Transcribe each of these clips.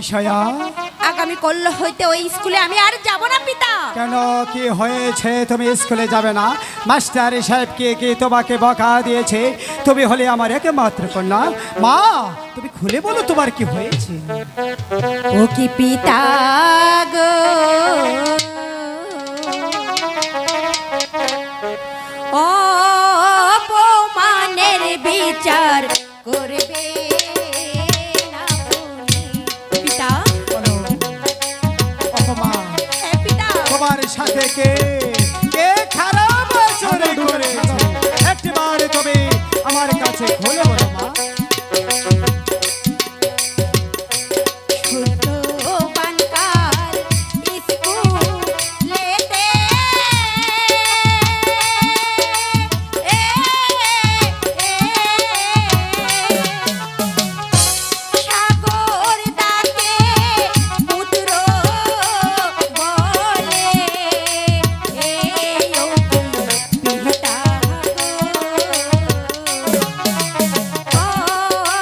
বিষয়া? আগামী কল্য হইতে ওই স্কুলে আমি আর যাব না পিতা। কেন, কি হয়েছে? তুমি স্কুলে যাবে না? মাস্টার সাহেব কি তোমাকে বকা দিয়েছে? তুমি হলে আমার একমাত্র কন্যা। মা, তুমি খুলে বলো তোমার কি হয়েছে? ও কি পিতা গো, অপমানের বিচার করবে না আপনি। পিতা, বলো, অপমান পিতা, তোমার সাথে কে কে খারাপ আচরণ করেছে? একবার তুমি আমার কাছে খুলে বলো মা। বানকার স্কুলেতে সাগর ডাকে পুত্র বলে পিতা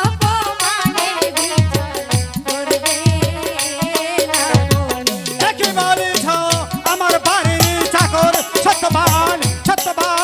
অপমানের বিচার করবে না বলে। একেবারে আমার বাড়ির চাকর সত্যবান সত্যবান